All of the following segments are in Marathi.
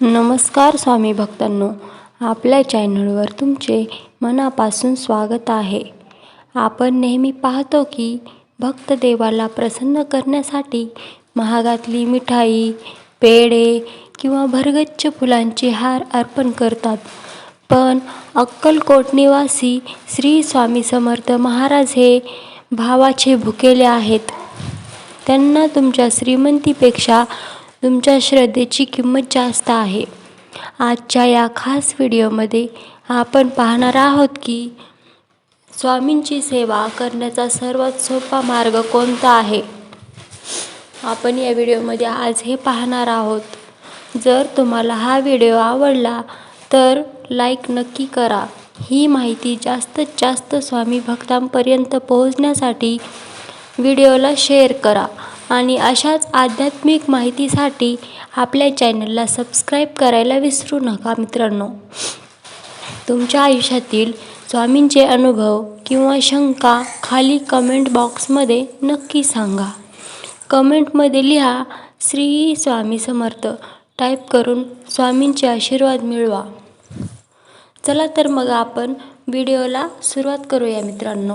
नमस्कार स्वामी भक्तांनो, आपल्या चॅनलवर तुमचे मनापासून स्वागत आहे. आपण नेहमी पाहतो की भक्त देवाला प्रसन्न करण्यासाठी महागातली मिठाई, पेढे किंवा भरगच्च फुलांचे हार अर्पण करतात. पण अक्कलकोट निवासी श्री स्वामी समर्थ महाराज हे भावाचे भुकेले आहेत. त्यांना तुमच्या श्रीमंतीपेक्षा तुमच्या श्रद्धेची किंमत जास्त आहे. आजच्या या खास व्हिडिओमध्ये आपण पाहणार आहोत की स्वामींची सेवा करण्याचा सर्वात सोपा मार्ग कोणता आहे. आपण या व्हिडिओमध्ये आज हे पाहणार आहोत. जर तुम्हाला हा व्हिडिओ आवडला तर लाईक नक्की करा. ही माहिती जास्तीत जास्त स्वामी भक्तांपर्यंत पोहोचण्यासाठी व्हिडिओला शेअर करा आणि अशाच आध्यात्मिक माहितीसाठी आपल्या चॅनलला सबस्क्राईब करायला विसरू नका. मित्रांनो, तुमच्या आयुष्यातील स्वामींचे अनुभव किंवा शंका खाली कमेंट बॉक्समध्ये नक्की सांगा. कमेंटमध्ये लिहा श्री स्वामी समर्थ टाईप करून स्वामींचे आशीर्वाद मिळवा. चला तर मग आपण व्हिडिओला सुरुवात करूया. मित्रांनो,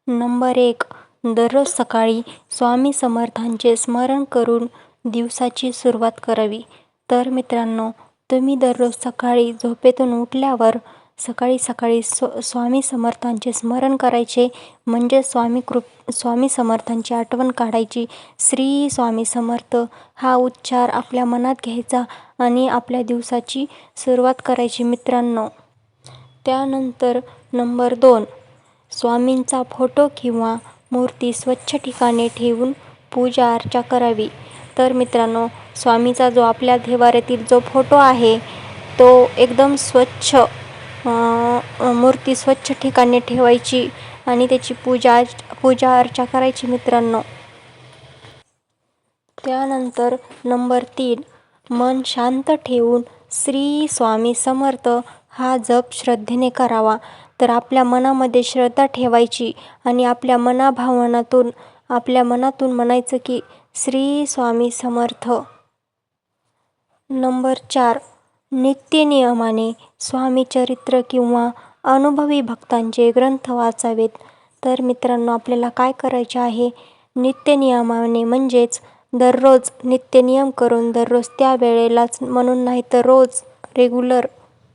नंबर 1. दररोज सकाळी स्वामी समर्थांचे स्मरण करून दिवसाची सुरुवात करावी. तर मित्रांनो, तुम्ही दररोज सकाळी झोपेतून उठल्यावर सकाळी स्वामी समर्थांचे स्मरण करायचे. म्हणजे स्वामी समर्थांची आठवण काढायची. श्री स्वामी समर्थ हा उच्चार आपल्या मनात घ्यायचा आणि आपल्या दिवसाची सुरुवात करायची. मित्रांनो, त्यानंतर नंबर 2. स्वामींचा फोटो किंवा मूर्ती स्वच्छ ठिकाणी ठेवून पूजा अर्चा करावी. तर मित्रांनो, स्वामीचा जो आपल्या देवाऱ्यातील जो फोटो आहे तो एकदम स्वच्छ मूर्ती स्वच्छ ठिकाणी ठेवायची आणि त्याची पूजा अर्चा करायची. मित्रांनो, त्यानंतर नंबर 3. मन शांत ठेवून श्री स्वामी समर्थ हा जप श्रद्धेने करावा. तर आपल्या मनामध्ये श्रद्धा ठेवायची आणि आपल्या मनातून म्हणायचं की श्री स्वामी समर्थ. नंबर 4. नित्य नियमाने स्वामी चरित्र किंवा अनुभवी भक्तांचे ग्रंथ वाचावेत. तर मित्रांनो, आपल्याला काय करायचे आहे, नित्य नियमाने म्हणजेच दररोज नित्यनियम करून दररोज त्या वेळेलाच म्हणून नाही तर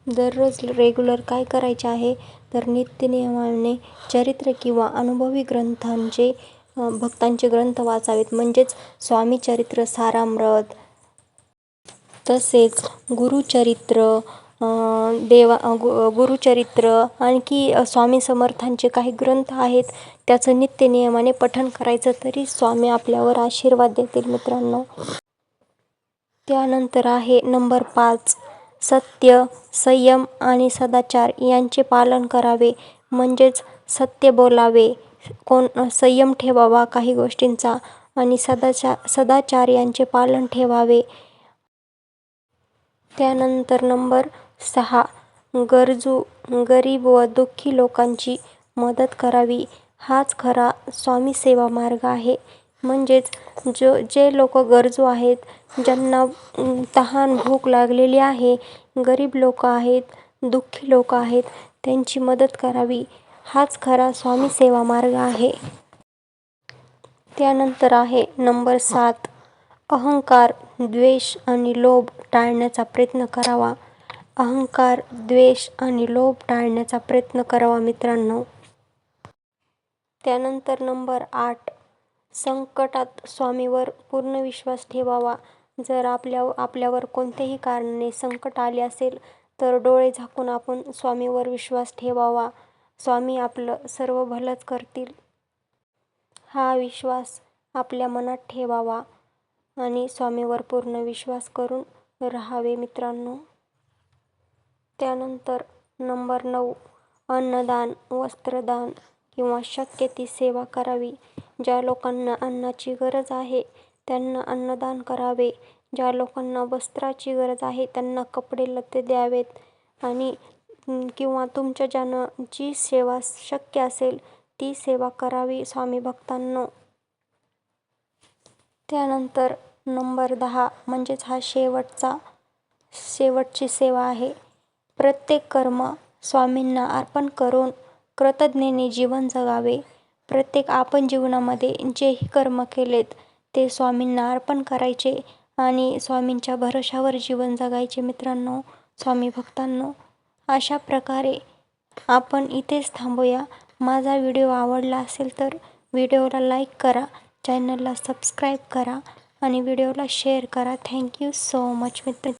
दररोज रेग्युलर काय करायचे आहे, तर नित्यनियमाने चरित्र किंवा अनुभवी भक्तांचे ग्रंथ वाचावेत. म्हणजेच स्वामी चरित्र सारामृत, तसेच गुरुचरित्र, गुरुचरित्र, आणखी स्वामी समर्थांचे काही ग्रंथ आहेत त्याचं नित्य नियमाने पठण करायचं. तरी स्वामी आपल्यावर आशीर्वाद देतील. मित्रांनो, त्यानंतर आहे नंबर 5. सत्य, संयम आणि सदाचार यांचे पालन करावे. म्हणजेच सत्य बोलावे, संयम ठेवावा काही गोष्टींचा आणि सदाचार यांचे पालन ठेवावे. त्यानंतर नंबर 6. गरीब व दुःखी लोकांची मदत करावी. हाच खरा स्वामी सेवा मार्ग आहे. म्हणजेच जे लोक गरजू आहेत, ज्यांना तहान भूक लागलेली आहे, गरीब लोक आहेत, दुःखी लोक आहेत, त्यांची मदत करावी. हाच खरा स्वामी सेवा मार्ग आहे. त्यानंतर आहे नंबर 7. अहंकार, द्वेष आणि लोभ टाळण्याचा प्रयत्न करावा. अहंकार, द्वेष आणि लोभ टाळण्याचा प्रयत्न करावा. मित्रांनो, त्यानंतर नंबर 8. संकटात स्वामीवर पूर्ण विश्वास ठेवावा. जर आपल्यावर कोणत्याही कारणाने संकट आले असेल तर डोळे झाकून आपण स्वामीवर विश्वास ठेवावा. स्वामी आपलं सर्व भलंच करतील हा विश्वास आपल्या मनात ठेवावा आणि स्वामीवर पूर्ण विश्वास करून राहावे. मित्रांनो, त्यानंतर नंबर 9. अन्नदान, वस्त्रदान किंवा शक्य ती सेवा करावी. ज्या लोकांना अन्नाची गरज आहे त्यांना अन्नदान करावे. ज्या लोकांना वस्त्राची गरज आहे त्यांना कपडे लत्ते द्यावेत आणि किंवा तुमच्या ज्यानं जी सेवा शक्य असेल ती सेवा करावी स्वामी भक्तांनो. त्यानंतर नंबर 10 म्हणजेच हा शेवटची सेवा आहे. प्रत्येक कर्म स्वामींना अर्पण करून कृतज्ञतेने जीवन जगावे. आपण जीवनामध्ये जेही कर्म केलेत ते स्वामींना अर्पण करायचे आणि स्वामींच्या भरोशावर जीवन जगायचे. मित्रांनो, स्वामी भक्तांनो, अशा प्रकारे आपण इथेच थांबूया. माझा व्हिडिओ आवडला असेल तर व्हिडिओला लाईक करा, चॅनलला सबस्क्राईब करा आणि व्हिडिओला शेअर करा. थँक्यू सो मच मित्र.